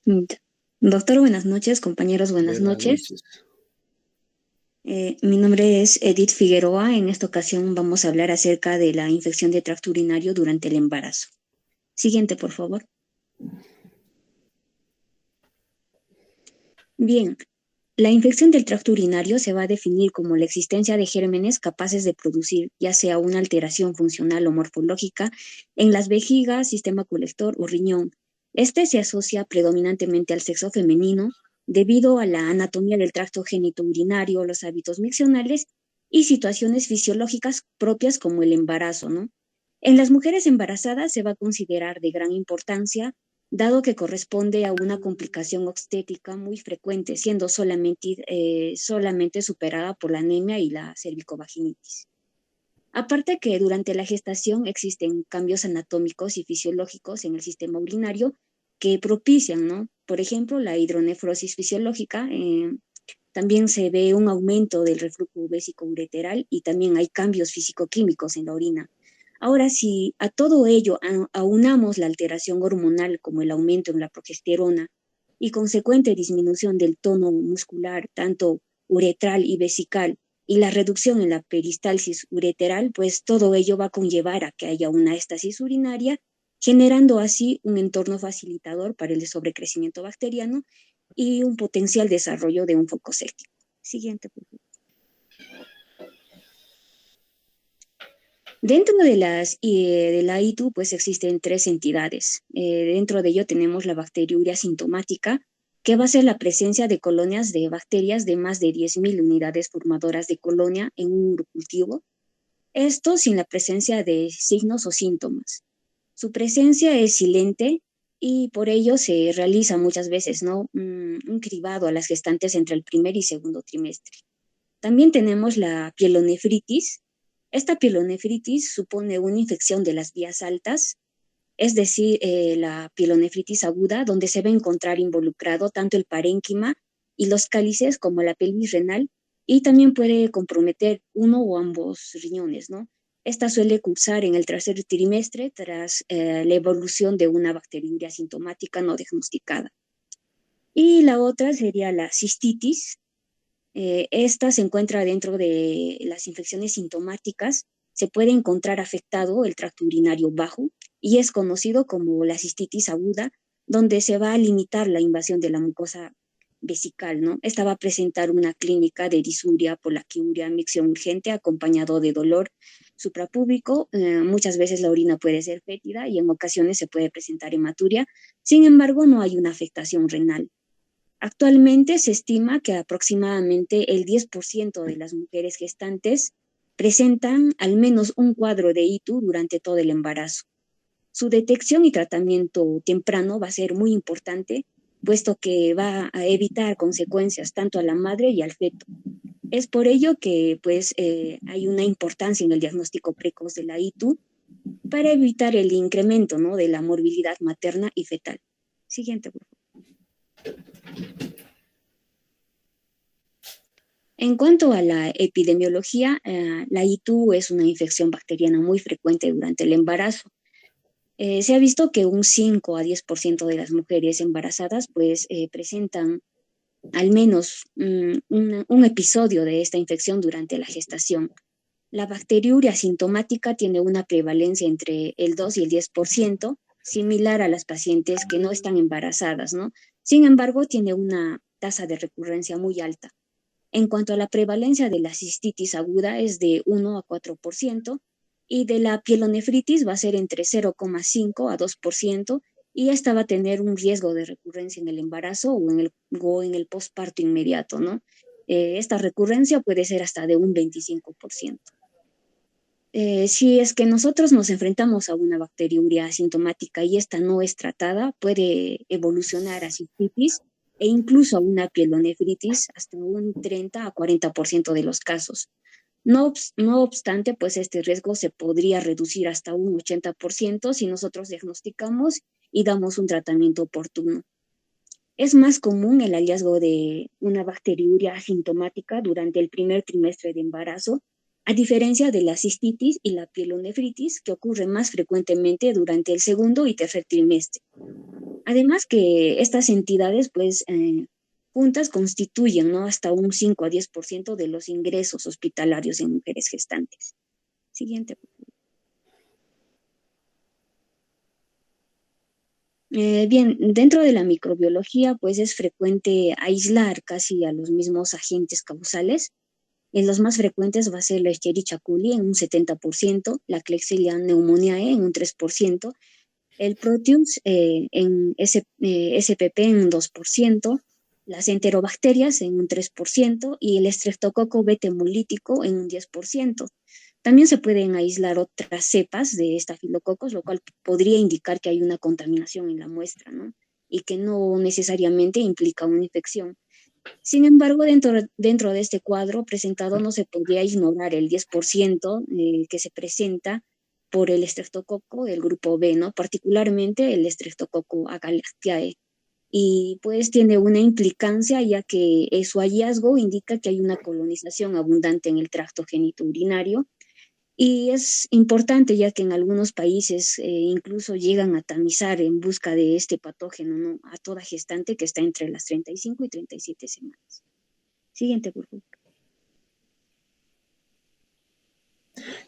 Mm, Doctor, buenas noches, compañeros, buenas Buenas noches. noches. Mi nombre es Edith Figueroa. En esta ocasión vamos a hablar acerca de la infección de tracto urinario durante el embarazo. Siguiente, por favor. Bien, la infección del tracto urinario se va a definir como la existencia de gérmenes capaces de producir ya sea una alteración funcional o morfológica en las vejigas, sistema colector o riñón. Este se asocia predominantemente al sexo femenino debido a la anatomía del tracto genitourinario, los hábitos miccionales y situaciones fisiológicas propias como el embarazo, ¿no? En las mujeres embarazadas se va a considerar de gran importancia dado que corresponde a una complicación obstétrica muy frecuente, siendo solamente superada por la anemia y la cervicovaginitis. Aparte que durante la gestación existen cambios anatómicos y fisiológicos en el sistema urinario que propician, ¿no? Por ejemplo, la hidronefrosis fisiológica, también se ve un aumento del reflujo vésico-ureteral y también hay cambios físico-químicos en la orina. Ahora, si a todo ello aunamos la alteración hormonal como el aumento en la progesterona y consecuente disminución del tono muscular, tanto uretral y vesical, y la reducción en la peristalsis ureteral, pues todo ello va a conllevar a que haya una estasis urinaria, generando así un entorno facilitador para el sobrecrecimiento bacteriano y un potencial desarrollo de un foco séptico. Siguiente, por favor. Dentro de la ITU, pues existen tres entidades. Dentro de ello tenemos la bacteriuria sintomática, que va a ser la presencia de colonias de bacterias de más de 10.000 unidades formadoras de colonia en un urocultivo. Esto sin la presencia de signos o síntomas. Su presencia es silente y por ello se realiza muchas veces, ¿no? Un cribado a las gestantes entre el primer y segundo trimestre. También tenemos la pielonefritis. Esta pielonefritis supone una infección de las vías altas, es decir, la pielonefritis aguda, donde se va a encontrar involucrado tanto el parénquima y los cálices como la pelvis renal, y también puede comprometer uno o ambos riñones, ¿no? Esta suele cursar en el tercer trimestre tras la evolución de una bacteriuria sintomática no diagnosticada. Y la otra sería la cistitis, esta se encuentra dentro de las infecciones sintomáticas. Se puede encontrar afectado el tracto urinario bajo y es conocido como la cistitis aguda, donde se va a limitar la invasión de la mucosa vesical, ¿no? Esta va a presentar una clínica de disuria, polaquiuria, micción urgente acompañado de dolor suprapúbico. Muchas veces la orina puede ser fétida y en ocasiones se puede presentar hematuria. Sin embargo, no hay una afectación renal. Actualmente se estima que aproximadamente el 10% de las mujeres gestantes presentan al menos un cuadro de ITU durante todo el embarazo. Su detección y tratamiento temprano va a ser muy importante, puesto que va a evitar consecuencias tanto a la madre y al feto. Es por ello que hay una importancia en el diagnóstico precoz de la ITU para evitar el incremento, ¿no?, de la morbilidad materna y fetal. Siguiente, por favor. En cuanto a la epidemiología, la ITU es una infección bacteriana muy frecuente durante el embarazo. Se ha visto que un 5 a 10% de las mujeres embarazadas presentan al menos un episodio de esta infección durante la gestación. La bacteriuria sintomática tiene una prevalencia entre el 2 y el 10%, similar a las pacientes que no están embarazadas, ¿no? Sin embargo, tiene una tasa de recurrencia muy alta. En cuanto a la prevalencia de la cistitis aguda es de 1 a 4% y de la pielonefritis va a ser entre 0,5 a 2% y esta va a tener un riesgo de recurrencia en el embarazo o en el posparto inmediato, ¿no? Esta recurrencia puede ser hasta de un 25%. Si es que nosotros nos enfrentamos a una bacteriuria asintomática y esta no es tratada, puede evolucionar a cistitis e incluso a una pielonefritis hasta un 30 a 40% de los casos. No obstante, pues este riesgo se podría reducir hasta un 80% si nosotros diagnosticamos y damos un tratamiento oportuno. Es más común el hallazgo de una bacteriuria asintomática durante el primer trimestre de embarazo, a diferencia de la cistitis y la pielonefritis, que ocurre más frecuentemente durante el segundo y tercer trimestre. Además que estas entidades, pues, juntas constituyen, ¿no? Hasta un 5 a 10% de los ingresos hospitalarios en mujeres gestantes. Siguiente. Bien, dentro de la microbiología, pues es frecuente aislar casi a los mismos agentes causales. En los más frecuentes va a ser la Escherichia coli en un 70%, la Klebsiella pneumoniae en un 3%, el Proteus SPP en un 2%, las enterobacterias en un 3% y el estreptococo beta hemolítico en un 10%. También se pueden aislar otras cepas de estafilococos, lo cual podría indicar que hay una contaminación en la muestra, ¿no? Y que no necesariamente implica una infección. Sin embargo, dentro de este cuadro presentado no se podría ignorar el 10% que se presenta por el estreptococo del grupo B, ¿no? Particularmente el estreptococo agalactiae. Y pues tiene una implicancia ya que su hallazgo indica que hay una colonización abundante en el tracto genitourinario y es importante ya que en algunos países incluso llegan a tamizar en busca de este patógeno, ¿no? A toda gestante que está entre las 35 y 37 semanas. Siguiente, por favor.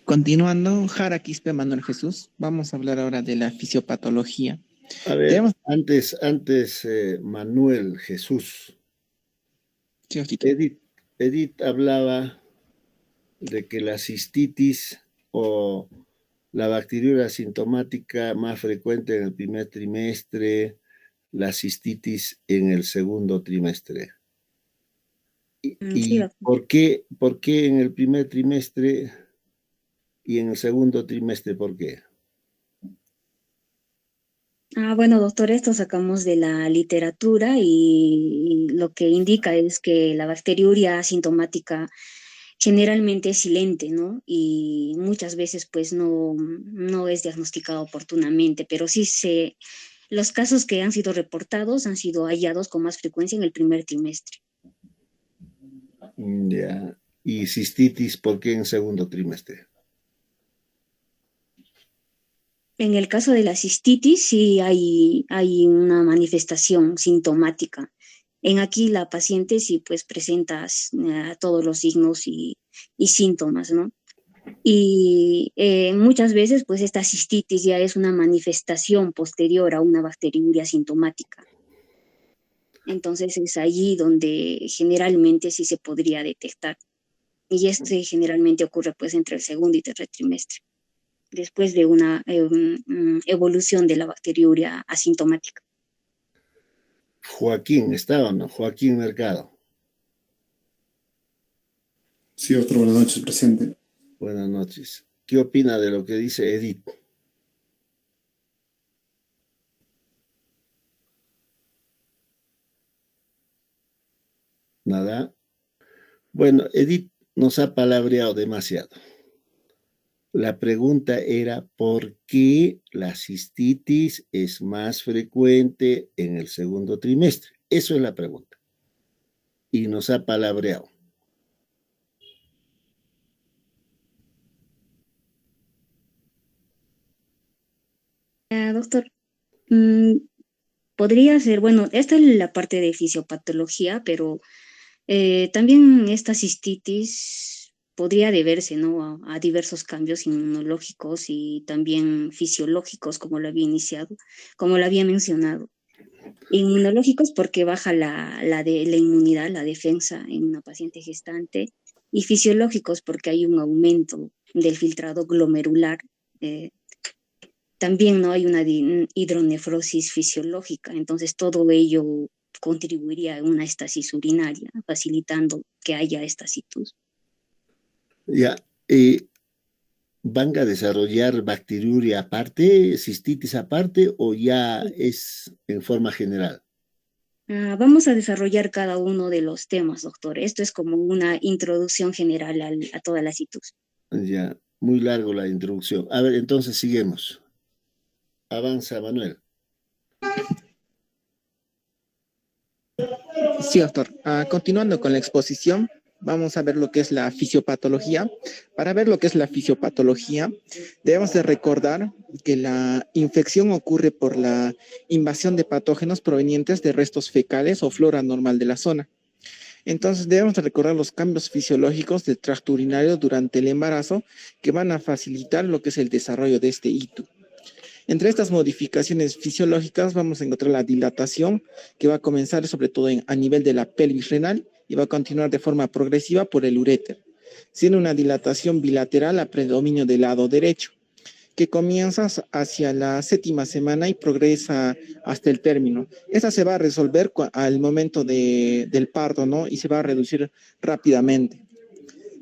Continuando, Jara Quispe Manuel Jesús, vamos a hablar ahora de la fisiopatología. A ver, Tenemos... antes Manuel Jesús. Sí, Edith hablaba de que la cistitis o la bacteriuria asintomática más frecuente en el primer trimestre, la cistitis en el segundo trimestre. Sí, ¿Y por qué en el primer trimestre y en el segundo trimestre? ¿Por qué? bueno, doctor, esto sacamos de la literatura y lo que indica es que la bacteriuria asintomática generalmente es silente, ¿no? Y muchas veces pues no es diagnosticado oportunamente, pero los casos que han sido reportados han sido hallados con más frecuencia en el primer trimestre. Ya. ¿Y cistitis por qué en segundo trimestre? En el caso de la cistitis, sí hay una manifestación sintomática. En aquí la paciente sí pues presenta todos los signos y síntomas, ¿no? Y muchas veces pues esta cistitis ya es una manifestación posterior a una bacteriuria sintomática. Entonces es allí donde generalmente sí se podría detectar. Y generalmente ocurre pues entre el segundo y tercer trimestre, después de una evolución de la bacteriuria asintomática. Joaquín, ¿está o no? Joaquín Mercado. Sí, doctor, buenas noches, presente. Buenas noches. ¿Qué opina de lo que dice Edith? Nada. Bueno, Edith nos ha palabreado demasiado. La pregunta era ¿por qué la cistitis es más frecuente en el segundo trimestre? Eso es la pregunta. Y nos ha palabreado. Doctor, podría ser, bueno, esta es la parte de fisiopatología, pero también esta cistitis podría deberse, ¿no? A diversos cambios inmunológicos y también fisiológicos, como lo había mencionado. Inmunológicos porque baja la inmunidad, la defensa en una paciente gestante, y fisiológicos porque hay un aumento del filtrado glomerular. También no hay una hidronefrosis fisiológica, entonces todo ello contribuiría a una estasis urinaria, facilitando que haya estasitus. Ya, ¿van a desarrollar bacteriuria aparte, cistitis aparte o ya es en forma general? Vamos a desarrollar cada uno de los temas, doctor. Esto es como una introducción general a toda la citus. Ya, muy largo la introducción. A ver, entonces seguimos. Avanza, Manuel. Sí, doctor. Continuando con la exposición, vamos a ver lo que es la fisiopatología. Para ver lo que es la fisiopatología, debemos de recordar que la infección ocurre por la invasión de patógenos provenientes de restos fecales o flora normal de la zona. Entonces debemos de recordar los cambios fisiológicos del tracto urinario durante el embarazo que van a facilitar lo que es el desarrollo de este ITU. Entre estas modificaciones fisiológicas vamos a encontrar la dilatación, que va a comenzar sobre todo a nivel de la pelvis renal y va a continuar de forma progresiva por el uréter, siendo una dilatación bilateral a predominio del lado derecho, que comienza hacia la 7ª semana y progresa hasta el término. Esta se va a resolver al momento del parto, ¿no? Y se va a reducir rápidamente.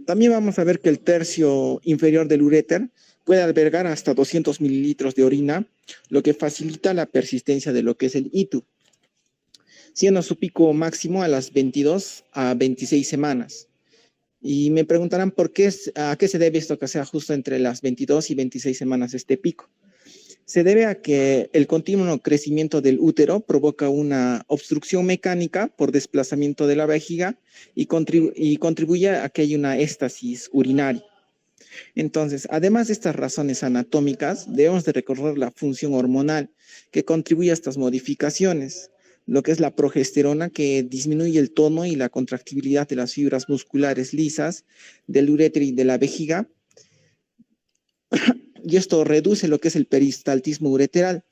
También vamos a ver que el tercio inferior del uréter puede albergar hasta 200 mililitros de orina, lo que facilita la persistencia de lo que es el ITU, siendo su pico máximo a las 22 a 26 semanas. Y me preguntarán a qué se debe esto que sea justo entre las 22 y 26 semanas este pico. Se debe a que el continuo crecimiento del útero provoca una obstrucción mecánica por desplazamiento de la vejiga y contribuye a que haya una éstasis urinaria. Entonces, además de estas razones anatómicas, debemos de recordar la función hormonal que contribuye a estas modificaciones, lo que es la progesterona, que disminuye el tono y la contractibilidad de las fibras musculares lisas del uréter y de la vejiga, y esto reduce lo que es el peristaltismo ureteral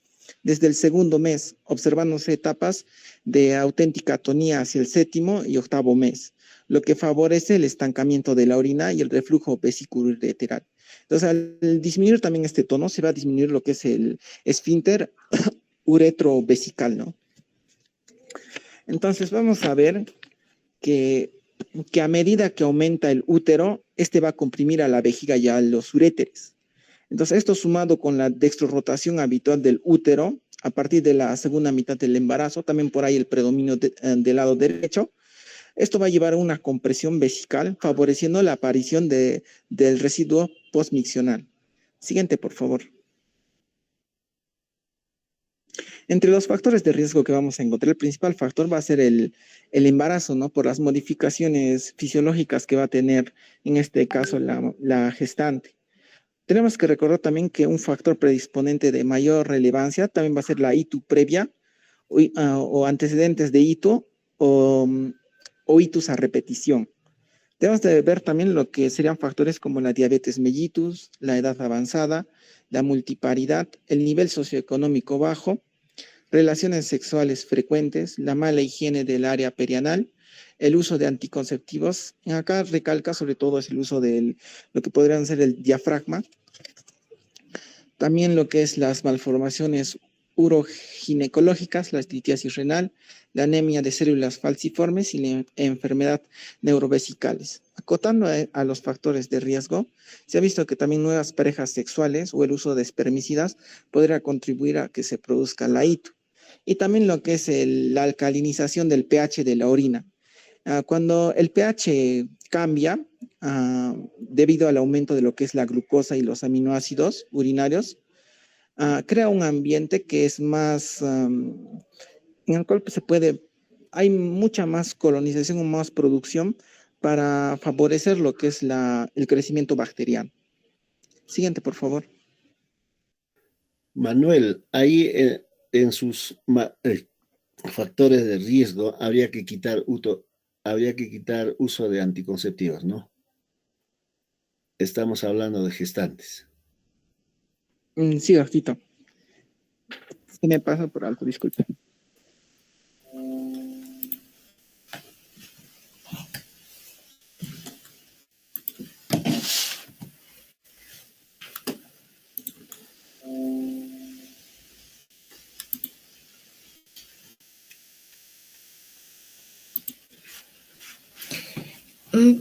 desde el 2º mes, observándose etapas de auténtica atonía hacia el 7º y 8º mes, lo que favorece el estancamiento de la orina y el reflujo vesículo-ureteral. Entonces, al disminuir también este tono, se va a disminuir lo que es el esfínter uretrovesical, ¿no? Entonces, vamos a ver que a medida que aumenta el útero, este va a comprimir a la vejiga y a los uréteres. Entonces, esto sumado con la dextrorotación habitual del útero, a partir de la 2ª mitad del embarazo, también por ahí el predominio del lado derecho, esto va a llevar a una compresión vesical, favoreciendo la aparición del residuo postmiccional. Siguiente, por favor. Entre los factores de riesgo que vamos a encontrar, el principal factor va a ser el embarazo, ¿no? Por las modificaciones fisiológicas que va a tener, en este caso, la gestante. Tenemos que recordar también que un factor predisponente de mayor relevancia también va a ser la ITU previa o antecedentes de ITU o ITUs a repetición. Debemos de ver también lo que serían factores como la diabetes mellitus, la edad avanzada, la multiparidad, el nivel socioeconómico bajo, relaciones sexuales frecuentes, la mala higiene del área perianal, el uso de anticonceptivos. Acá recalca sobre todo es el uso de lo que podrían ser el diafragma. También lo que es las malformaciones uroginecológicas, la litiasis renal, la anemia de células falciformes y la enfermedad neurovesicales. Acotando a los factores de riesgo, se ha visto que también nuevas parejas sexuales o el uso de espermicidas podría contribuir a que se produzca la ITU. Y también lo que es la alcalinización del pH de la orina. Cuando el pH cambia debido al aumento de lo que es la glucosa y los aminoácidos urinarios, crea un ambiente que es más, en el cual hay mucha más colonización o más producción para favorecer lo que es el crecimiento bacteriano. Siguiente, por favor. Manuel, ahí en sus factores de riesgo habría que quitar uso de anticonceptivos, ¿no? Estamos hablando de gestantes. Sí, Artito. Se me pasa por alto, disculpe.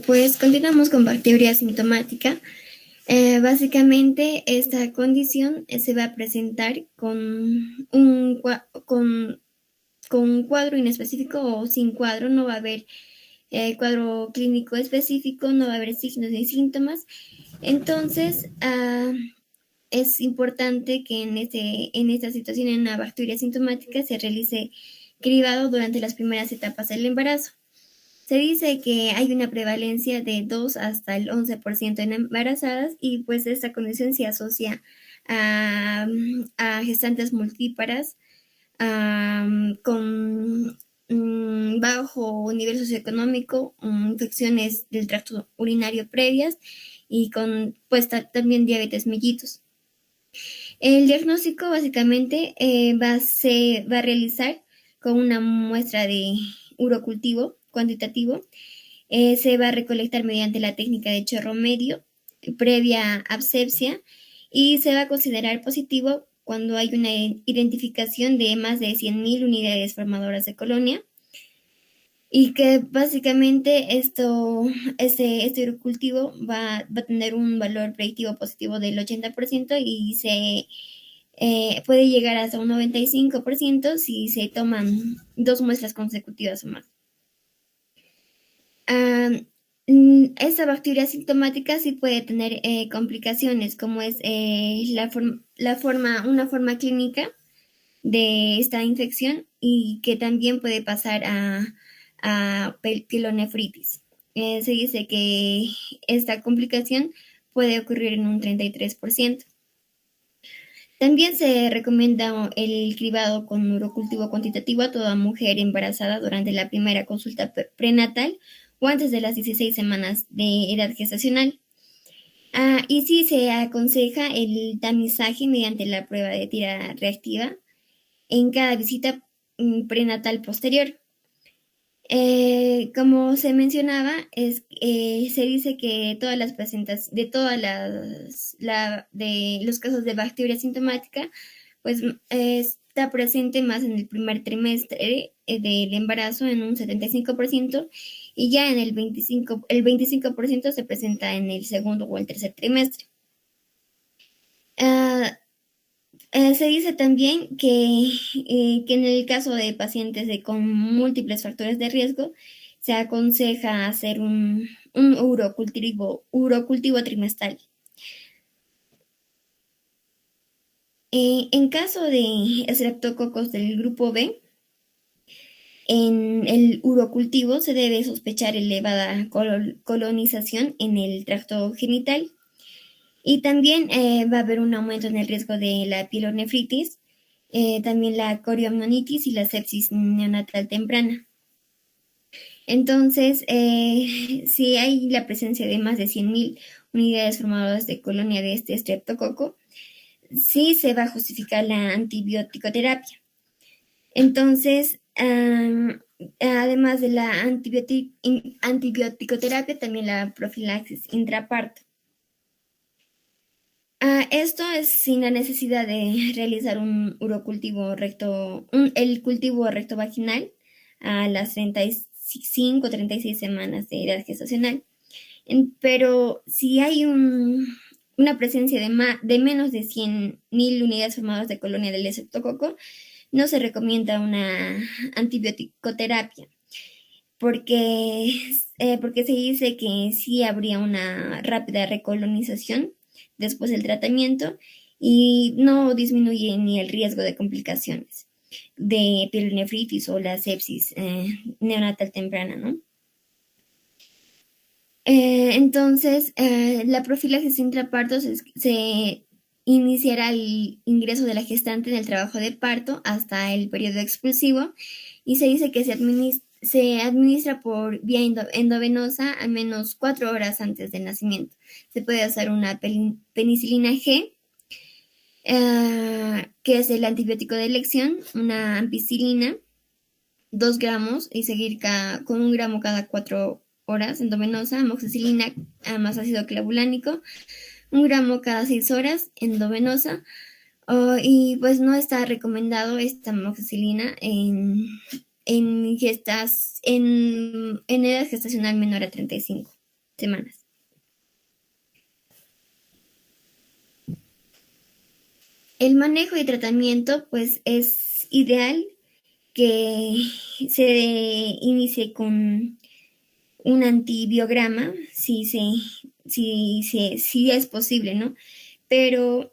Pues continuamos con bacteriuria sintomática. Básicamente esta condición se va a presentar con un cuadro inespecífico o sin cuadro. No va a haber cuadro clínico específico, no va a haber signos ni síntomas. Entonces es importante que en esta situación, en una bacteria sintomática, se realice cribado durante las primeras etapas del embarazo. Se dice que hay una prevalencia de 2 hasta el 11% en embarazadas y pues esta condición se asocia a gestantes multíparas con bajo nivel socioeconómico, infecciones del tracto urinario previas y con pues también diabetes mellitus. El diagnóstico básicamente se va a realizar con una muestra de urocultivo cuantitativo. Se va a recolectar mediante la técnica de chorro medio previa asepsia y se va a considerar positivo cuando hay una identificación de más de 100.000 unidades formadoras de colonia y que básicamente este urocultivo va a tener un valor predictivo positivo del 80% y se puede llegar hasta un 95% si se toman 2 muestras consecutivas o más. Esta bacteria sintomática sí puede tener complicaciones, como es una forma clínica de esta infección y que también puede pasar a pielonefritis. Se dice que esta complicación puede ocurrir en un 33%. También se recomienda el cribado con urocultivo cuantitativo a toda mujer embarazada durante la primera consulta prenatal o antes de las 16 semanas de edad gestacional. Y sí se aconseja el tamizaje mediante la prueba de tira reactiva en cada visita prenatal posterior. Como se mencionaba, se dice que todas las placentas, de los casos de bacteria sintomática, pues está presente más en el primer trimestre del embarazo en un 75% y ya en el 25% se presenta en el segundo o el tercer trimestre. Se dice también que en el caso de pacientes con múltiples factores de riesgo, se aconseja hacer un urocultivo trimestral. En caso de estreptococos del grupo B, en el urocultivo se debe sospechar elevada colonización en el tracto genital. Y también va a haber un aumento en el riesgo de la pielonefritis, también la coriamnionitis y la sepsis neonatal temprana. Entonces, si hay la presencia de más de 100.000 unidades formadoras de colonia de este estreptococo, sí se va a justificar la antibioticoterapia. Entonces, además de la antibioticoterapia, también la profilaxis intraparto. Esto es sin la necesidad de realizar un urocultivo el cultivo recto vaginal a las 35 o 36 semanas de edad gestacional. Pero si hay una presencia de menos de 100.000 unidades formadoras de colonia del estreptococo, no se recomienda una antibioticoterapia, porque se dice que sí habría una rápida recolonización después del tratamiento y no disminuye ni el riesgo de complicaciones de pielonefritis o la sepsis neonatal temprana, ¿no? Entonces, la profilaxis intraparto se iniciará el ingreso de la gestante en el trabajo de parto hasta el periodo expulsivo y se dice que se administra por vía endovenosa al menos 4 horas antes del nacimiento. Se puede usar una penicilina G, que es el antibiótico de elección, una ampicilina, 2 gramos, y seguir con 1 gramo cada 4 horas endovenosa, amoxicilina más ácido clavulánico, 1 gramo cada 6 horas endovenosa. Y pues no está recomendado esta amoxicilina en edad gestacional menor a 35 semanas. El manejo y tratamiento, pues es ideal que se inicie con un antibiograma, si es posible, ¿no? Pero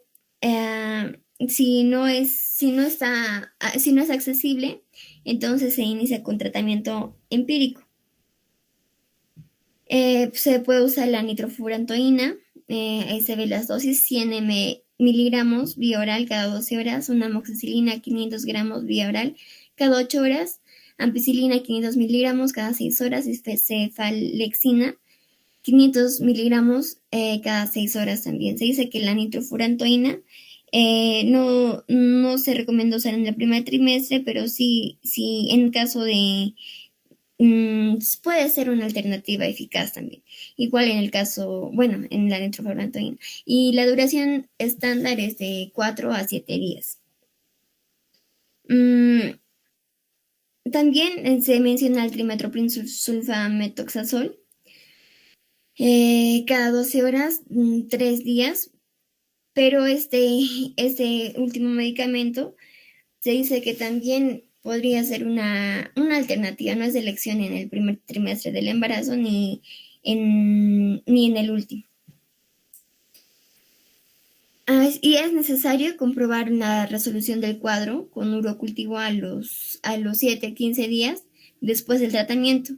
si no es accesible, entonces se inicia con tratamiento empírico. Se puede usar la nitrofurantoína, ahí se ve las dosis, 100 miligramos vía oral cada 12 horas, una amoxicilina 500 gramos vía oral cada 8 horas, ampicilina 500 miligramos cada 6 horas y cefalexina 500 miligramos cada 6 horas también. Se dice que la nitrofurantoína no se recomienda usar en el primer trimestre, pero sí en caso de puede ser una alternativa eficaz también. Igual en el caso, bueno, en la nitrofurantoína. Y la duración estándar es de 4 a 7 días. También se menciona el trimetoprim sulfametoxazol. Cada 12 horas, 3 días. Pero este último medicamento se dice que también podría ser una alternativa, no es de elección en el primer trimestre del embarazo ni en el último. Y es necesario comprobar una resolución del cuadro con urocultivo a los 7 a 15 días después del tratamiento.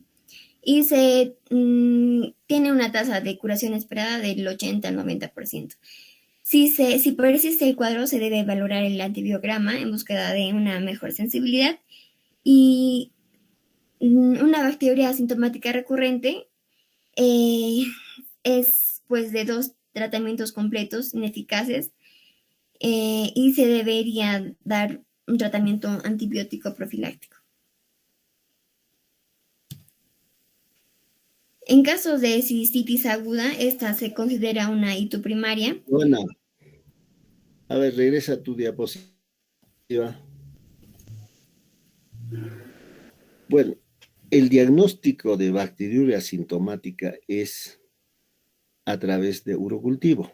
Y se tiene una tasa de curación esperada del 80 al 90%. Si persiste el cuadro, se debe valorar el antibiograma en búsqueda de una mejor sensibilidad y una bacteriuria asintomática recurrente es pues de 2 tratamientos completos ineficaces y se debería dar un tratamiento antibiótico profiláctico. En casos de cistitis aguda, esta se considera una ITU primaria. Bueno, a ver, regresa a tu diapositiva. Bueno, el diagnóstico de bacteriuria asintomática es a través de urocultivo.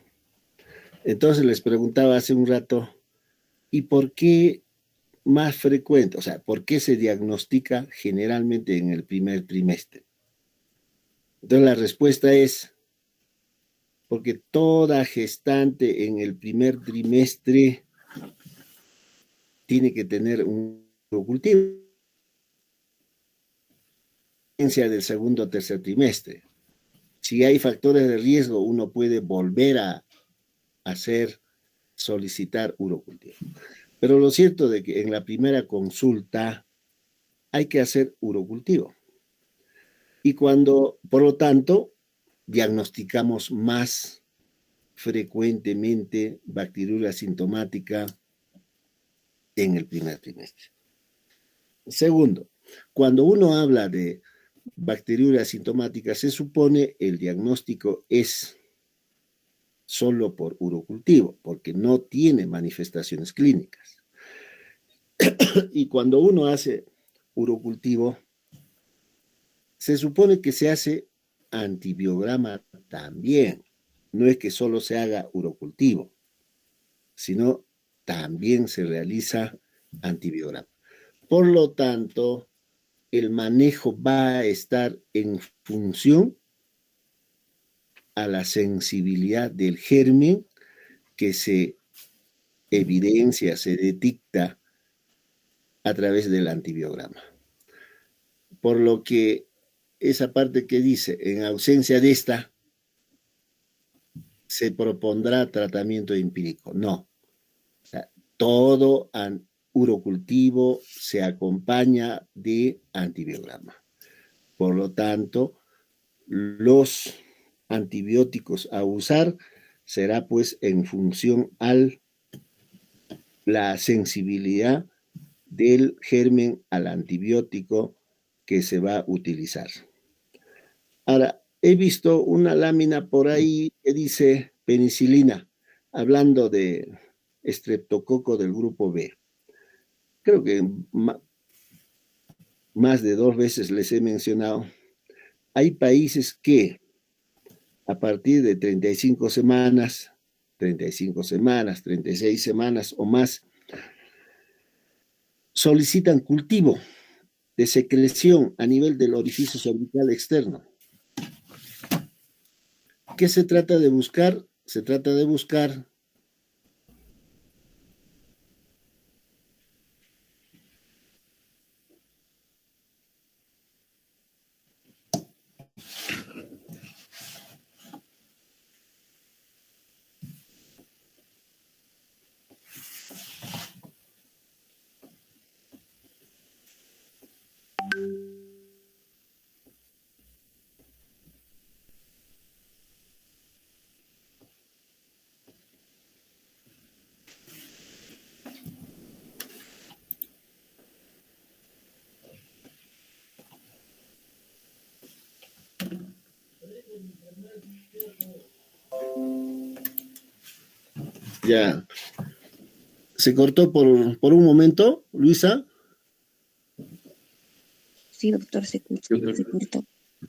Entonces les preguntaba hace un rato, ¿y por qué más frecuente? O sea, ¿por qué se diagnostica generalmente en el primer trimestre? Entonces la respuesta es porque toda gestante en el primer trimestre tiene que tener un urocultivo del segundo o tercer trimestre. Si hay factores de riesgo, uno puede volver a solicitar urocultivo. Pero lo cierto es que en la primera consulta hay que hacer urocultivo. Y por lo tanto, diagnosticamos más frecuentemente bacteriuria asintomática en el primer trimestre. Segundo, cuando uno habla de bacteriuria asintomática, se supone el diagnóstico es solo por urocultivo, porque no tiene manifestaciones clínicas. Y cuando uno hace urocultivo, se supone que se hace antibiograma también. No es que solo se haga urocultivo, sino también se realiza antibiograma. Por lo tanto, el manejo va a estar en función a la sensibilidad del germen que se evidencia, se detecta a través del antibiograma. Por lo que esa parte que dice, en ausencia de esta, se propondrá tratamiento empírico. No. O sea, todo urocultivo se acompaña de antibiograma. Por lo tanto, los antibióticos a usar será pues en función a la sensibilidad del germen al antibiótico que se va a utilizar. Ahora, he visto una lámina por ahí que dice penicilina, hablando de estreptococo del grupo B. Creo que más de 2 veces les he mencionado. Hay países que a partir de 35 semanas, 36 semanas o más, solicitan cultivo de secreción a nivel del orificio cervical externo. ¿Qué se trata de buscar? Se trata de buscar Ya. ¿Se cortó por un momento, Luisa? Sí, doctor, se cortó.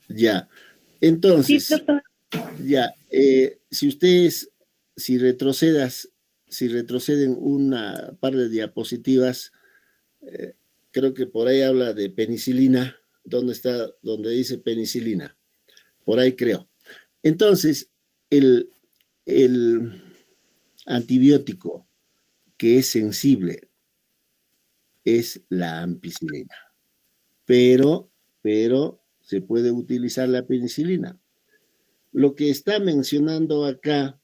Ya. Sí, Entonces, doctor. ya, si retroceden una par de diapositivas, creo que por ahí habla de penicilina. ¿Dónde está? Donde dice penicilina. Por ahí creo. Entonces, el antibiótico que es sensible es la ampicilina. Pero se puede utilizar la penicilina. Lo que está mencionando acá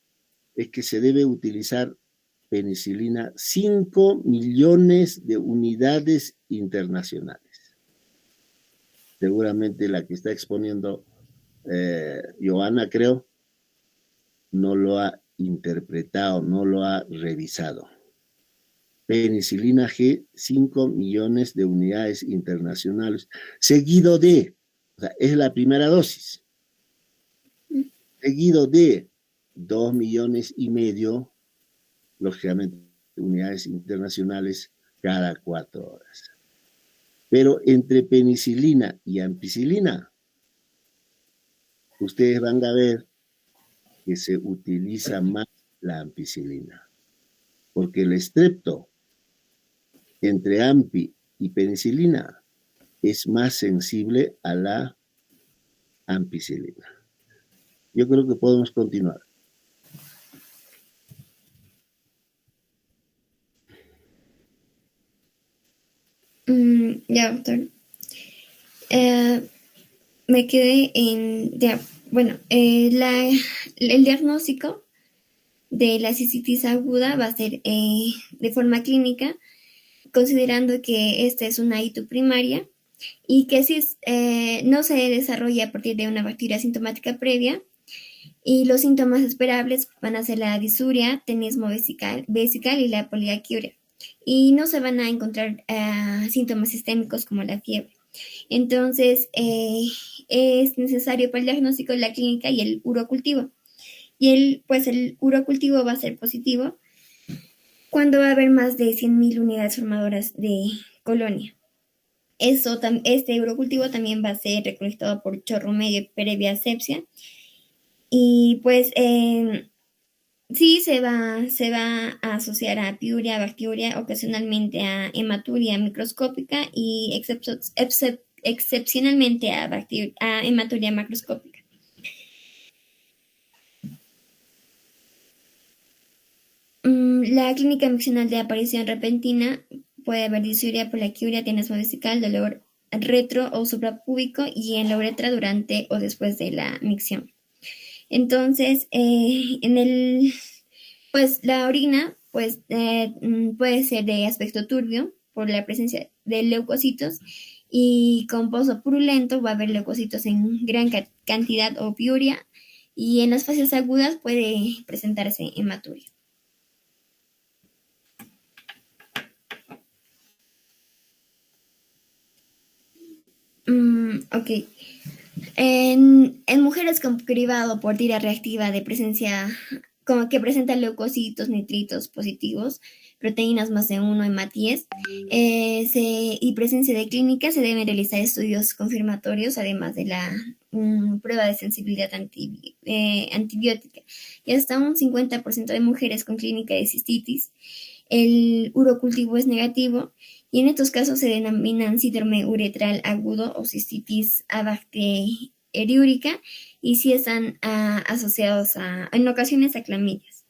es que se debe utilizar penicilina 5 millones de unidades internacionales. Seguramente la que está exponiendo Johanna, creo, no lo ha interpretado, no lo ha revisado. Penicilina G, 5 millones de unidades internacionales, seguido de, o sea, es la primera dosis, seguido de 2,5 millones, lógicamente, unidades internacionales cada 4 horas. Pero entre penicilina y ampicilina, ustedes van a ver que se utiliza más la ampicilina, porque el estrepto entre ampi y penicilina es más sensible a la ampicilina. Yo creo que podemos continuar. Ya, doctor. Me quedé en, ya, bueno, el diagnóstico de la cistitis aguda va a ser de forma clínica, considerando que esta es una ITU primaria y que si no se desarrolla a partir de una bacteria sintomática previa, y los síntomas esperables van a ser la disuria, tenismo vesical y la poliaquiuria. Y no se van a encontrar síntomas sistémicos como la fiebre. Entonces, es necesario para el diagnóstico de la clínica y el urocultivo. Y el urocultivo va a ser positivo cuando va a haber más de 100.000 unidades formadoras de colonia. Este urocultivo también va a ser recolectado por chorro medio previa asepsia. Y pues sí se va a asociar a piuria, bacteriuria, ocasionalmente a hematuria microscópica y excepcionalmente a hematuria macroscópica. La clínica miccional de aparición repentina puede haber disuria, poliaquiuria, tenesmo vesical, dolor retro o suprapúbico y en la uretra durante o después de la micción. Entonces, pues la orina pues, puede ser de aspecto turbio por la presencia de leucocitos y con pozo purulento va a haber leucocitos en gran cantidad o piuria y en las fases agudas puede presentarse hematuria. Ok. En mujeres con cribado por tira reactiva de presencia, como que presenta leucocitos, nitritos positivos, proteínas más de 1 MAT10, y presencia de clínica, se deben realizar estudios confirmatorios, además de la prueba de sensibilidad antibiótica. Y hasta un 50% de mujeres con clínica de cistitis, el urocultivo es negativo, y en estos casos se denominan síndrome uretral agudo o cistitis abacteriúrica y sí están asociados en ocasiones a clamidias.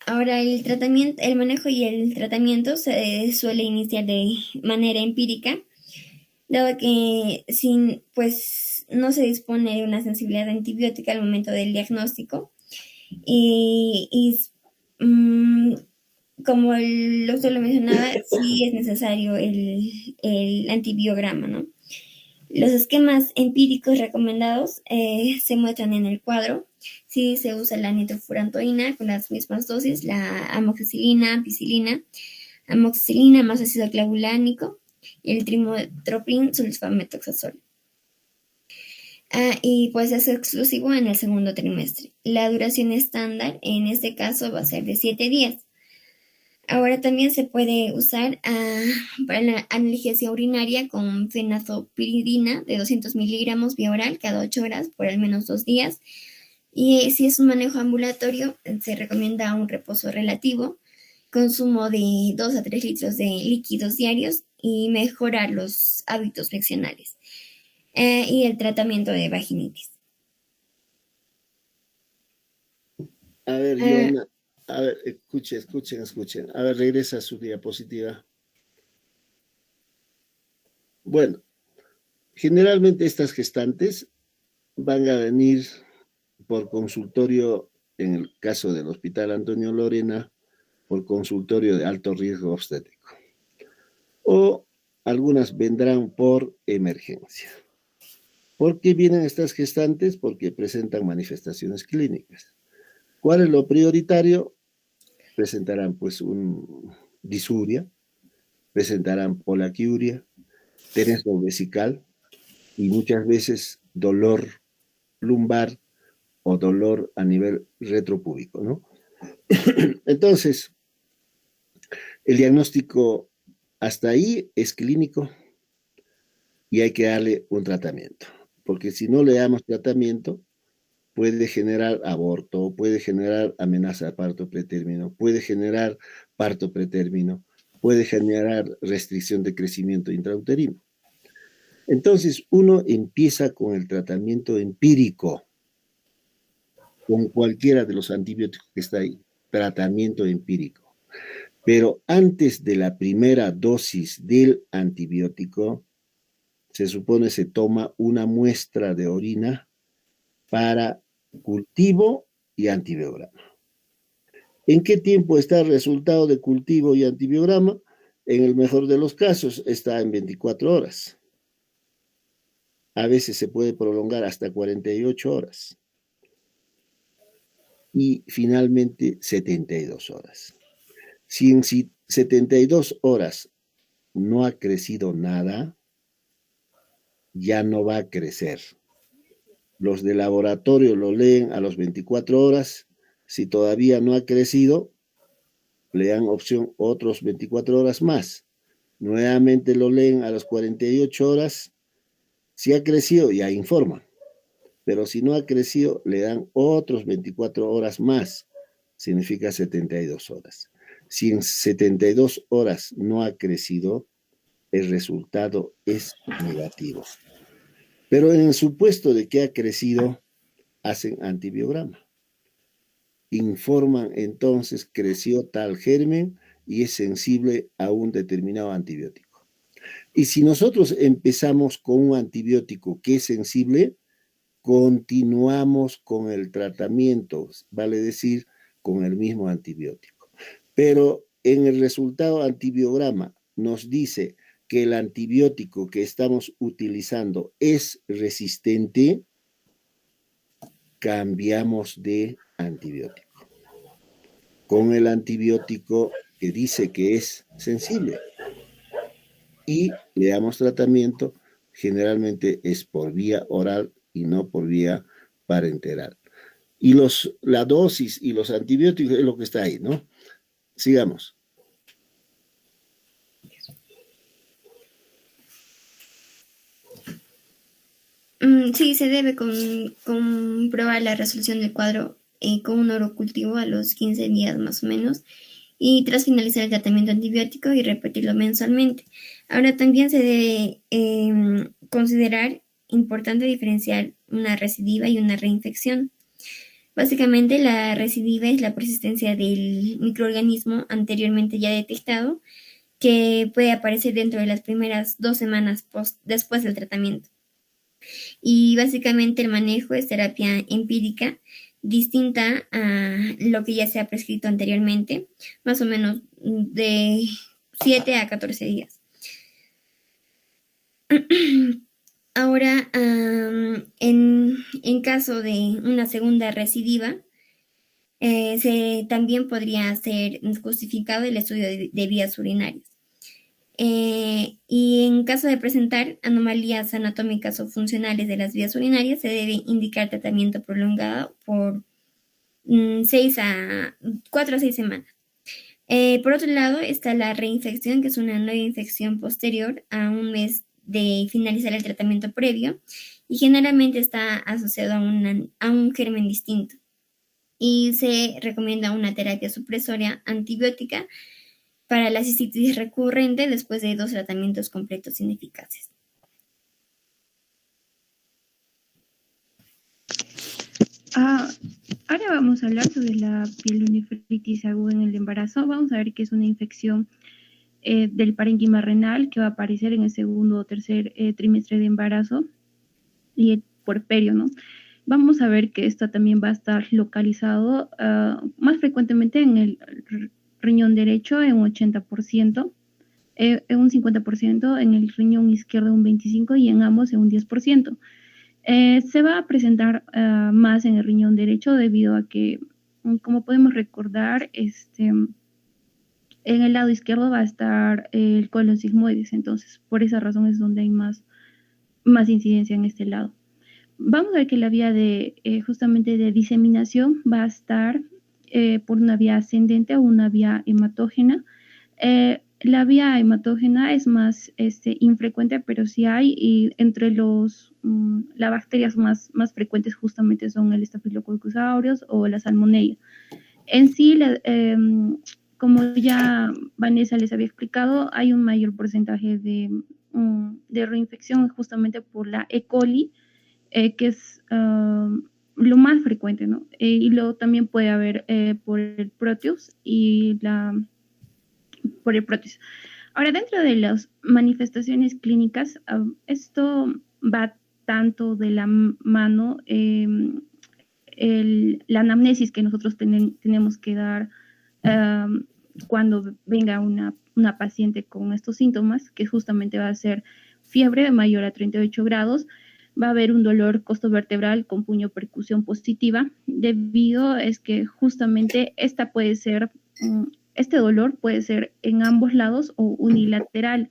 Ahora el manejo y el tratamiento se suele iniciar de manera empírica, dado que pues no se dispone de una sensibilidad antibiótica al momento del diagnóstico y como el doctor lo mencionaba, sí es necesario el antibiograma, ¿no? Los esquemas empíricos recomendados se muestran en el cuadro. Sí se usa la nitrofurantoína con las mismas dosis, la amoxicilina, ampicilina, amoxicilina más ácido clavulánico y el trimotropin sulfametoxazol. Y pues es exclusivo en el segundo trimestre. La duración estándar en este caso va a ser de 7 días. Ahora también se puede usar para la analgesia urinaria con fenazopiridina de 200 miligramos vía oral cada 8 horas por al menos 2 días. Y si es un manejo ambulatorio, se recomienda un reposo relativo, consumo de 2 a 3 litros de líquidos diarios y mejorar los hábitos flexionales. Y el tratamiento de vaginitis. A ver, Yona, a ver, escuchen. A ver, regresa a su diapositiva. Bueno, generalmente estas gestantes van a venir por consultorio, en el caso del Hospital Antonio Lorena, por consultorio de alto riesgo obstétrico. O algunas vendrán por emergencia. ¿Por qué vienen estas gestantes? Porque presentan manifestaciones clínicas. ¿Cuál es lo prioritario? Presentarán pues un disuria, presentarán polaquiuria, tenesmo vesical y muchas veces dolor lumbar o dolor a nivel retropúbico, ¿no? Entonces, el diagnóstico hasta ahí es clínico y hay que darle un tratamiento, porque si no le damos tratamiento, puede generar aborto, puede generar amenaza de parto pretérmino, puede generar parto pretérmino, puede generar restricción de crecimiento intrauterino. Entonces, uno empieza con el tratamiento empírico, con cualquiera de los antibióticos que está ahí, tratamiento empírico. Pero antes de la primera dosis del antibiótico, se supone se toma una muestra de orina para cultivo y antibiograma. ¿En qué tiempo está el resultado de cultivo y antibiograma? En el mejor de los casos está en 24 horas. A veces se puede prolongar hasta 48 horas. Y finalmente 72 horas. Si en 72 horas no ha crecido nada, ya no va a crecer. Los de laboratorio lo leen a las 24 horas. Si todavía no ha crecido, le dan opción otros 24 horas más. Nuevamente lo leen a las 48 horas. Si ha crecido, ya informan. Pero si no ha crecido, le dan otros 24 horas más. Significa 72 horas. Si en 72 horas no ha crecido, el resultado es negativo. Pero en el supuesto de que ha crecido, hacen antibiograma. Informan entonces, creció tal germen y es sensible a un determinado antibiótico. Y si nosotros empezamos con un antibiótico que es sensible, continuamos con el tratamiento, vale decir, con el mismo antibiótico. Pero en el resultado antibiograma nos dice que el antibiótico que estamos utilizando es resistente, cambiamos de antibiótico. Con el antibiótico que dice que es sensible y le damos tratamiento, generalmente es por vía oral y no por vía parenteral. Y la dosis y los antibióticos es lo que está ahí, ¿no? Sigamos. Sí, se debe comprobar la resolución del cuadro con un orocultivo a los 15 días más o menos y tras finalizar el tratamiento antibiótico y repetirlo mensualmente. Ahora también se debe considerar importante diferenciar una recidiva y una reinfección. Básicamente la recidiva es la persistencia del microorganismo anteriormente ya detectado que puede aparecer dentro de las primeras 2 semanas después del tratamiento. Y básicamente el manejo es terapia empírica distinta a lo que ya se ha prescrito anteriormente, más o menos de 7 a 14 días. Ahora, en caso de una segunda recidiva, también podría ser justificado el estudio de vías urinarias. Y en caso de presentar anomalías anatómicas o funcionales de las vías urinarias, se debe indicar tratamiento prolongado por 4 a 6 semanas. Por otro lado está la reinfección, que es una nueva infección posterior a un mes de finalizar el tratamiento previo y generalmente está asociado a un germen distinto. Y se recomienda una terapia supresoria antibiótica para la cistitis recurrente después de 2 tratamientos completos ineficaces. Ahora vamos a hablar sobre la pielonefritis aguda en el embarazo. Vamos a ver que es una infección del parénquima renal que va a aparecer en el segundo o tercer trimestre de embarazo y puerperio, ¿no? Vamos a ver que esto también va a estar localizado más frecuentemente en el riñón derecho en un 80%, en un 50%, en el riñón izquierdo un 25% y en ambos en un 10%. Se va a presentar más en el riñón derecho debido a que, como podemos recordar, en el lado izquierdo va a estar el colon sigmoides, entonces por esa razón es donde hay más incidencia en este lado. Vamos a ver que la vía justamente de diseminación va a estar por una vía ascendente o una vía hematógena. La vía hematógena es más infrecuente, pero sí hay, y entre las bacterias más frecuentes justamente son el Staphylococcus aureus o la Salmonella. En sí, como ya Vanessa les había explicado, hay un mayor porcentaje de reinfección justamente por la E. coli, que es lo más frecuente, ¿no? Y luego también puede haber por el Proteus por el Proteus. Ahora, dentro de las manifestaciones clínicas, esto va tanto de la mano, la anamnesis que nosotros tenemos que dar cuando venga una paciente con estos síntomas, que justamente va a ser fiebre mayor a 38 grados, va a haber un dolor costovertebral con puño percusión positiva, debido es que justamente este dolor puede ser en ambos lados o unilateral.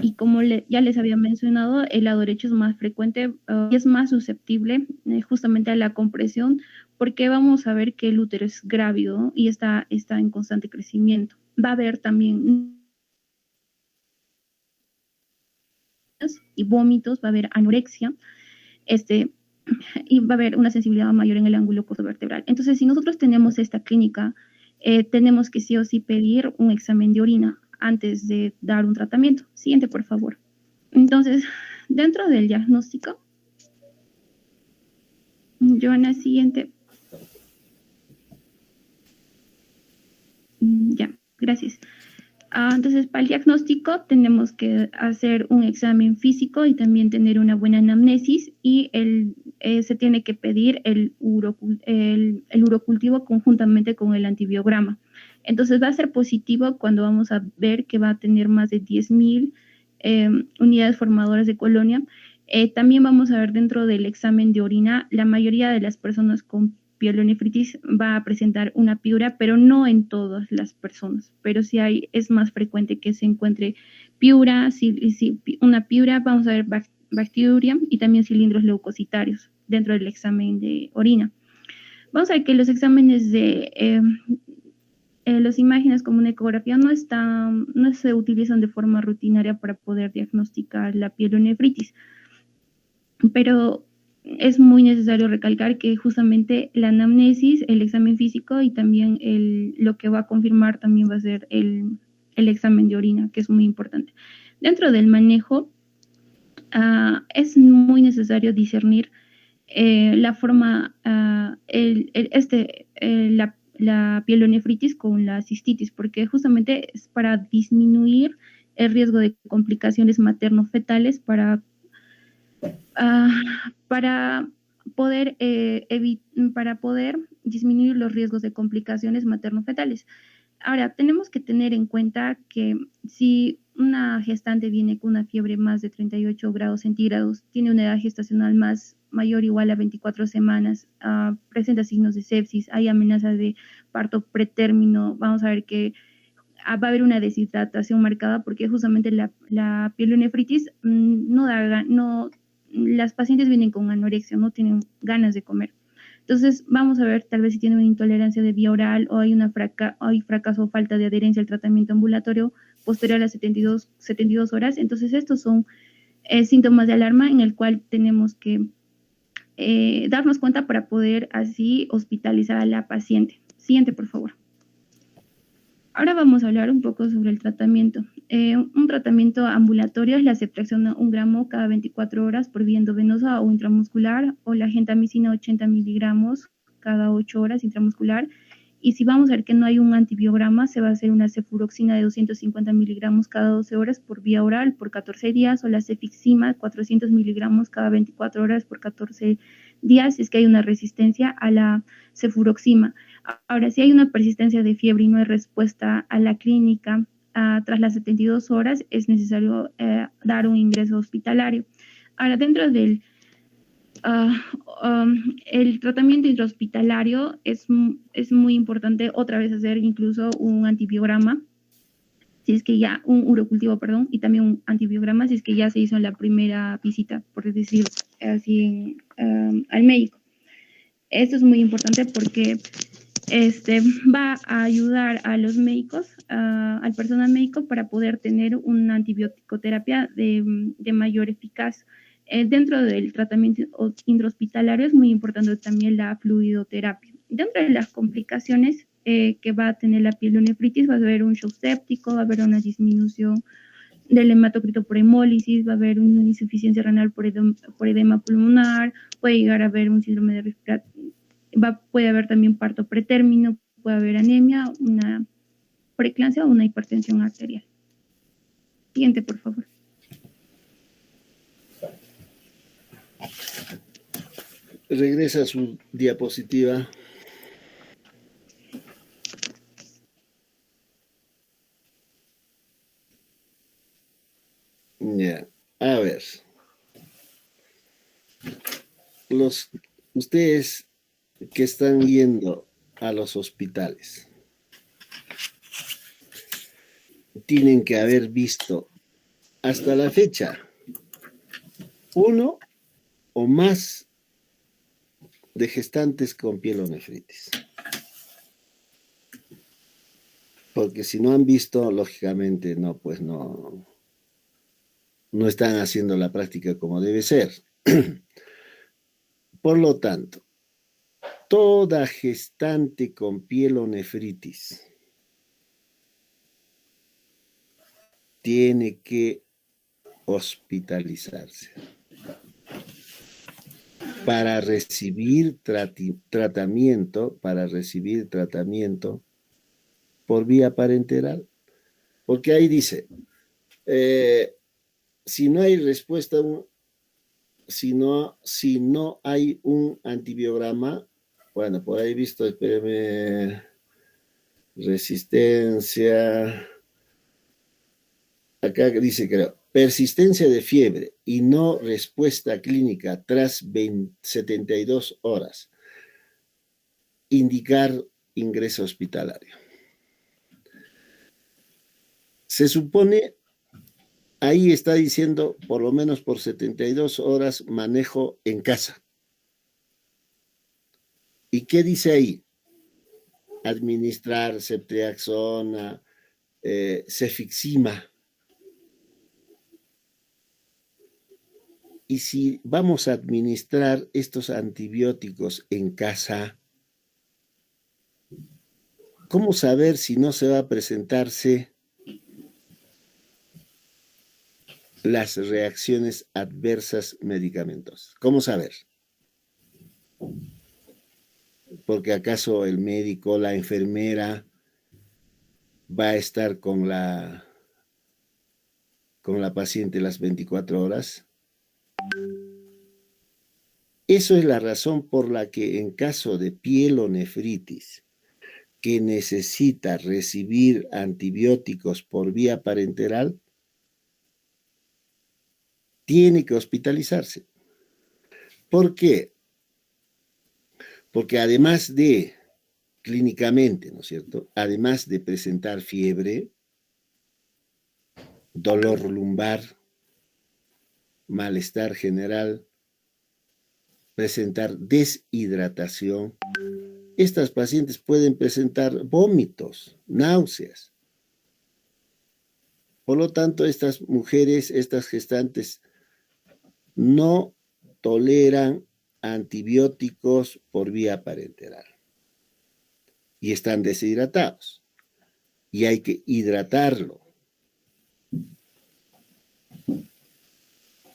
Y como ya les había mencionado, el lado derecho es más frecuente y es más susceptible justamente a la compresión, porque vamos a ver que el útero es grávido y está en constante crecimiento. Va a haber también y vómitos, va a haber anorexia, y va a haber una sensibilidad mayor en el ángulo costovertebral. Entonces, si nosotros tenemos esta clínica, tenemos que sí o sí pedir un examen de orina antes de dar un tratamiento. Siguiente, por favor. Entonces, dentro del diagnóstico, Joana, siguiente. Ya, gracias. Entonces, para el diagnóstico tenemos que hacer un examen físico y también tener una buena anamnesis, y se tiene que pedir el urocultivo conjuntamente con el antibiograma. Entonces, va a ser positivo cuando vamos a ver que va a tener más de 10.000 unidades formadoras de colonia. También vamos a ver dentro del examen de orina, la mayoría de las personas con pielonefritis va a presentar una piura, pero no en todas las personas, pero sí es más frecuente que se encuentre piura. Si una piura, vamos a ver bacteriuria y también cilindros leucocitarios dentro del examen de orina. Vamos a ver que los exámenes de las imágenes como una ecografía no se utilizan de forma rutinaria para poder diagnosticar la pielonefritis, pero es muy necesario recalcar que justamente la anamnesis, el examen físico y también lo que va a confirmar también va a ser el examen de orina, que es muy importante. Dentro del manejo, es muy necesario discernir la forma, la pielonefritis con la cistitis, porque justamente es para disminuir el riesgo de complicaciones materno-fetales, para para poder disminuir los riesgos de complicaciones materno-fetales. Ahora, tenemos que tener en cuenta que si una gestante viene con una fiebre más de 38 grados centígrados, tiene una edad gestacional mayor o igual a 24 semanas, presenta signos de sepsis, hay amenaza de parto pretérmino, vamos a ver que va a haber una deshidratación marcada porque justamente la pielonefritis las pacientes vienen con anorexia, no tienen ganas de comer. Entonces, vamos a ver tal vez si tiene una intolerancia de vía oral o hay fracaso o falta de adherencia al tratamiento ambulatorio posterior a 72 horas. Entonces, estos son síntomas de alarma en el cual tenemos que darnos cuenta para poder así hospitalizar a la paciente. Siguiente, por favor. Ahora vamos a hablar un poco sobre el tratamiento. Un tratamiento ambulatorio es la subtracción de 1 gramo cada 24 horas por vía endovenosa o intramuscular, o la gentamicina 80 miligramos cada 8 horas intramuscular. Y si vamos a ver que no hay un antibiograma, se va a hacer una cefuroxina de 250 miligramos cada 12 horas por vía oral por 14 días, o la cefixima 400 miligramos cada 24 horas por 14 días, si es que hay una resistencia a la cefuroxima. Ahora, si hay una persistencia de fiebre y no hay respuesta a la clínica tras las 72 horas, es necesario dar un ingreso hospitalario. Ahora, dentro del el tratamiento intrahospitalario es muy importante otra vez hacer incluso un antibiograma, si es que ya, un urocultivo, perdón, y también un antibiograma si es que ya se hizo en la primera visita, por decir así, al médico. Esto es muy importante porque va a ayudar a los médicos, al personal médico, para poder tener una antibioticoterapia de mayor eficacia. Dentro del tratamiento intrahospitalario es muy importante también la fluidoterapia. Dentro de las complicaciones que va a tener la pielonefritis, va a haber un shock séptico, va a haber una disminución del hematocrito por hemólisis, va a haber una insuficiencia renal por edema pulmonar, puede llegar a haber un síndrome de respiratorio, puede haber también parto pretérmino, puede haber anemia, una preeclampsia o una hipertensión arterial. Siguiente, por favor. Regresa a su diapositiva. Ya, a ver. Ustedes que están yendo a los hospitales tienen que haber visto hasta la fecha uno o más de gestantes con pielonefritis. Porque si no han visto, lógicamente no están haciendo la práctica como debe ser. Por lo tanto, toda gestante con pielonefritis tiene que hospitalizarse para recibir tratamiento por vía parenteral. Porque ahí dice, si no hay respuesta, si no hay un antibiograma, bueno, por ahí he visto, espérame, resistencia, acá dice, creo, persistencia de fiebre y no respuesta clínica tras 72 horas, indicar ingreso hospitalario. Se supone, ahí está diciendo, por lo menos por 72 horas manejo en casa. ¿Y qué dice ahí? Administrar ceftriaxona, cefixima. Y si vamos a administrar estos antibióticos en casa, ¿cómo saber si no se va a presentarse las reacciones adversas medicamentosas? ¿Cómo saber? Porque acaso el médico, la enfermera, va a estar con la paciente las 24 horas. Eso es la razón por la que en caso de pielonefritis, que necesita recibir antibióticos por vía parenteral, tiene que hospitalizarse. ¿Por qué? Porque además de, clínicamente, ¿no es cierto? Además de presentar fiebre, dolor lumbar, malestar general, presentar deshidratación, estas pacientes pueden presentar vómitos, náuseas. Por lo tanto, estas mujeres, estas gestantes, no toleran antibióticos por vía parenteral y están deshidratados y hay que hidratarlo.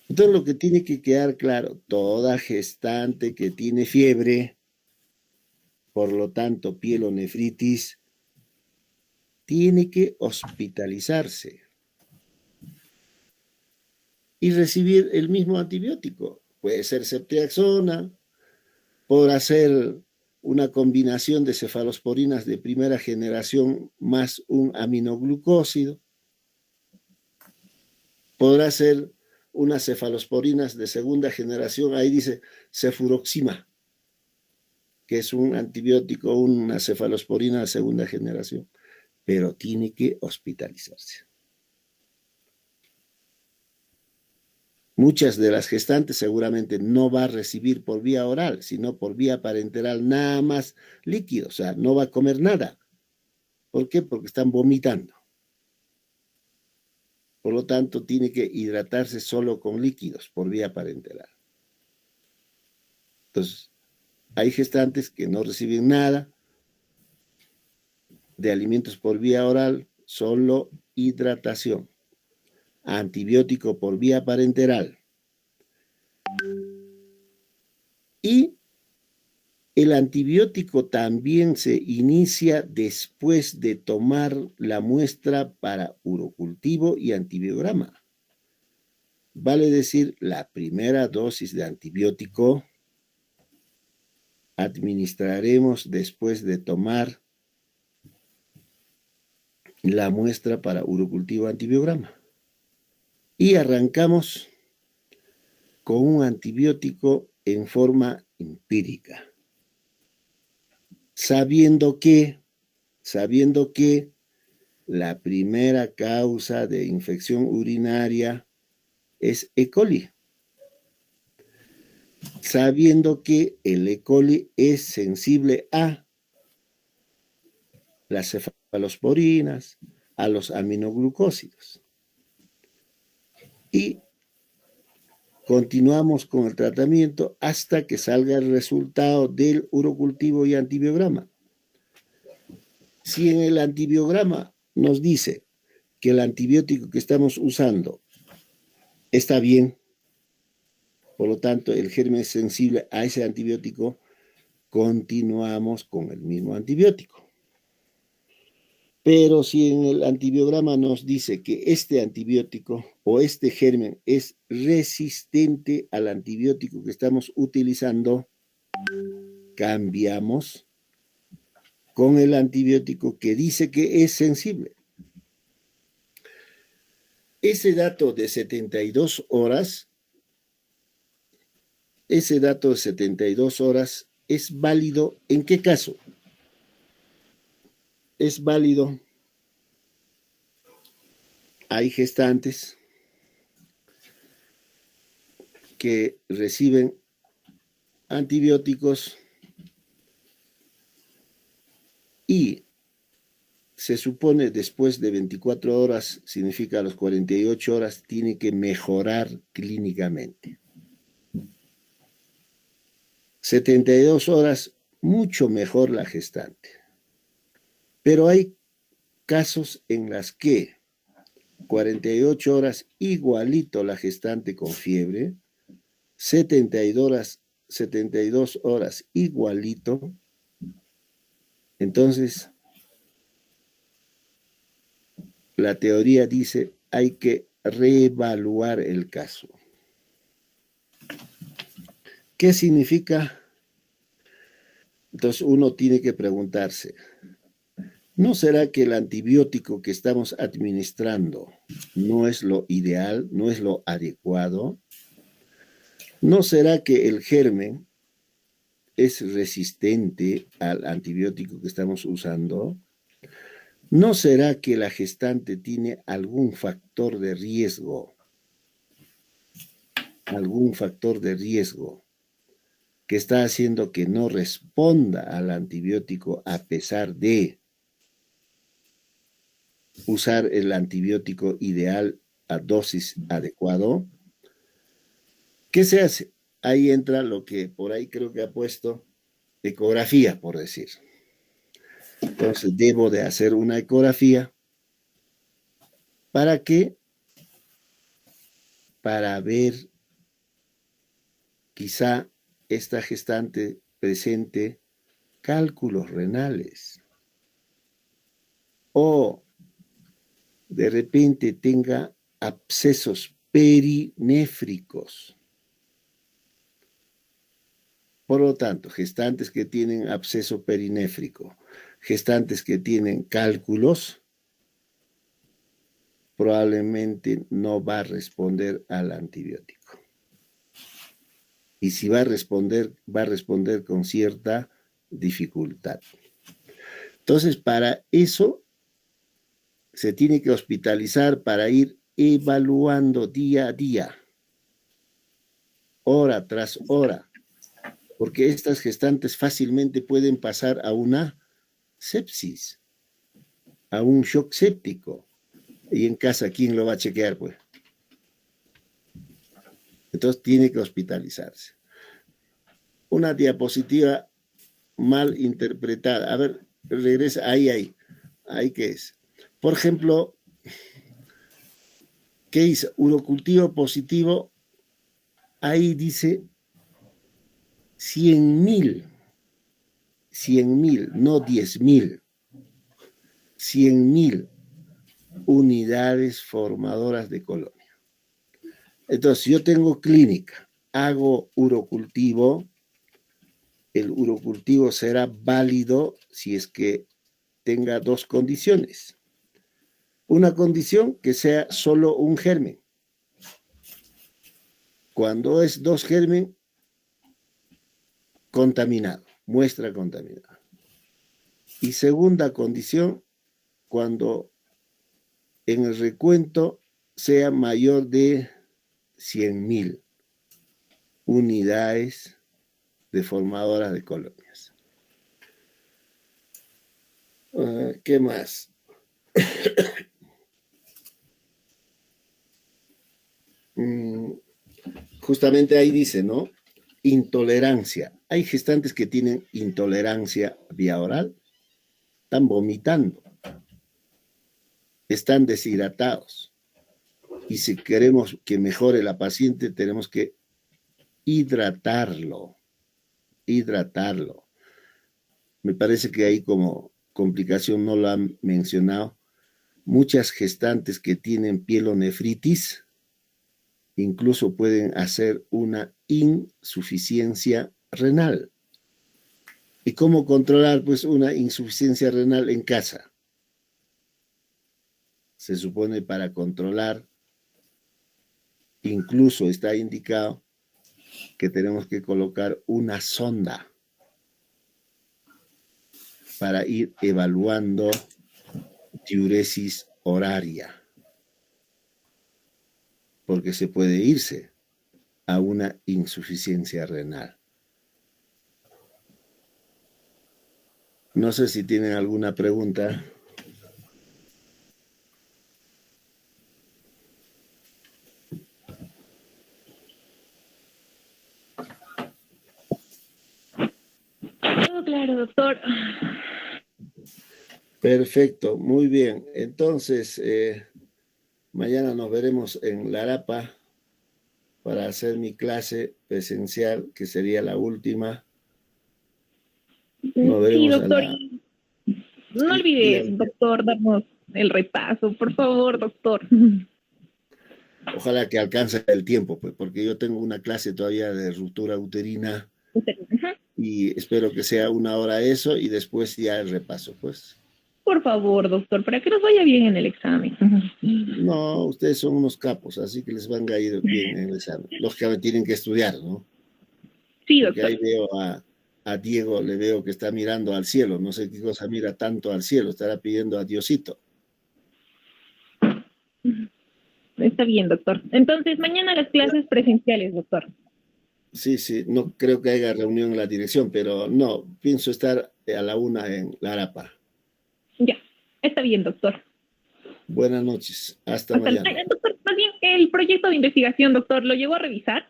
Entonces, lo que tiene que quedar claro, toda gestante que tiene fiebre, por lo tanto pielonefritis, tiene que hospitalizarse y recibir el mismo antibiótico. Puede ser ceftriaxona, podrá ser una combinación de cefalosporinas de primera generación más un aminoglucósido, podrá ser unas cefalosporinas de segunda generación, ahí dice cefuroxima, que es un antibiótico, una cefalosporina de segunda generación, pero tiene que hospitalizarse. Muchas de las gestantes seguramente no va a recibir por vía oral, sino por vía parenteral nada más líquido, o sea, no va a comer nada. ¿Por qué? Porque están vomitando. Por lo tanto, tiene que hidratarse solo con líquidos por vía parenteral. Entonces, hay gestantes que no reciben nada de alimentos por vía oral, solo hidratación. Antibiótico por vía parenteral. Y el antibiótico también se inicia después de tomar la muestra para urocultivo y antibiograma. Vale decir, la primera dosis de antibiótico administraremos después de tomar la muestra para urocultivo antibiograma. Y arrancamos con un antibiótico en forma empírica, sabiendo que la primera causa de infección urinaria es E. coli, sabiendo que el E. coli es sensible a las cefalosporinas, a los aminoglucósidos. Y continuamos con el tratamiento hasta que salga el resultado del urocultivo y antibiograma. Si en el antibiograma nos dice que el antibiótico que estamos usando está bien, por lo tanto el germen es sensible a ese antibiótico, continuamos con el mismo antibiótico. Pero si en el antibiograma nos dice que este antibiótico o este germen es resistente al antibiótico que estamos utilizando, cambiamos con el antibiótico que dice que es sensible. Ese dato de 72 horas, es válido ¿en qué caso? Es válido. Hay gestantes que reciben antibióticos y se supone después de 24 horas, significa a las 48 horas, tiene que mejorar clínicamente. 72 horas, mucho mejor la gestante. Pero hay casos en las que 48 horas igualito la gestante con fiebre, 72 horas igualito. Entonces, la teoría dice hay que reevaluar el caso. ¿Qué significa? Entonces uno tiene que preguntarse, ¿no será que el antibiótico que estamos administrando no es lo ideal, no es lo adecuado? ¿No será que el germen es resistente al antibiótico que estamos usando? ¿No será que la gestante tiene algún factor de riesgo? Algún factor de riesgo que está haciendo que no responda al antibiótico a pesar de usar el antibiótico ideal a dosis adecuado. ¿Qué se hace? Ahí entra lo que por ahí creo que ha puesto ecografía, por decir. Entonces debo de hacer una ecografía. ¿Para qué? Para ver quizá esta gestante presente cálculos renales o de repente tenga abscesos perinéfricos. Por lo tanto, gestantes que tienen absceso perinéfrico, gestantes que tienen cálculos, probablemente no va a responder al antibiótico. Y si va a responder con cierta dificultad. Entonces, para eso se tiene que hospitalizar para ir evaluando día a día, hora tras hora, porque estas gestantes fácilmente pueden pasar a una sepsis, a un shock séptico. Y en casa, ¿quién lo va a chequear, pues? Entonces tiene que hospitalizarse. Una diapositiva mal interpretada. A ver, regresa. Ahí qué es. Por ejemplo, ¿qué dice? Urocultivo positivo. Ahí dice 100.000. 100.000, no 10.000. 100.000 unidades formadoras de colonia. Entonces, yo tengo clínica, hago urocultivo, el urocultivo será válido si es que tenga dos condiciones. Una condición que sea solo un germen. Cuando es dos germen, contaminado, muestra contaminada. Y segunda condición, cuando en el recuento sea mayor de 100.000 unidades de formadoras de colonias. ¿Qué más? Justamente ahí dice, ¿no? Intolerancia. Hay gestantes que tienen intolerancia vía oral, están vomitando, están deshidratados. Y si queremos que mejore la paciente, tenemos que hidratarlo. Me parece que ahí como complicación no lo han mencionado. Muchas gestantes que tienen pielonefritis incluso pueden hacer una insuficiencia renal. ¿Y cómo controlar pues una insuficiencia renal en casa? Se supone para controlar, incluso está indicado que tenemos que colocar una sonda para ir evaluando diuresis horaria, porque se puede irse a una insuficiencia renal. No sé si tienen alguna pregunta. Todo claro, doctor. Perfecto, muy bien. Entonces, mañana nos veremos en Larapa para hacer mi clase presencial, que sería la última. Nos veremos Sí, doctor. No Sí, olvide, dígame. doctor, darnos el repaso, por favor, doctor. Ojalá que alcance el tiempo, pues, porque yo tengo una clase todavía de ruptura uterina y espero que sea 1 hora eso y después ya el repaso, pues. Por favor, doctor, para que nos vaya bien en el examen. No, ustedes son unos capos, así que les van a ir bien en el examen. Lógicamente tienen que estudiar, ¿no? Sí, Porque doctor. ahí veo a Diego, le veo que está mirando al cielo, no sé qué cosa mira tanto al cielo, estará pidiendo a Diosito. Está bien, doctor. Entonces, mañana las clases presenciales, doctor. Sí, no creo que haya reunión en la dirección, pero no, pienso estar a la 1 en La Arapa. Ya, está bien, doctor. Buenas noches, hasta mañana. Doctor, más bien, el proyecto de investigación, doctor, ¿lo llegó a revisar?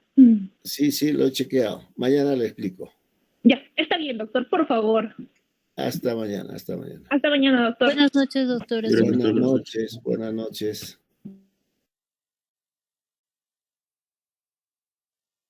Sí, lo he chequeado. Mañana le explico. Ya, está bien, doctor, por favor. Hasta mañana, hasta mañana. Hasta mañana, doctor. Buenas noches, doctor. Buenas noches.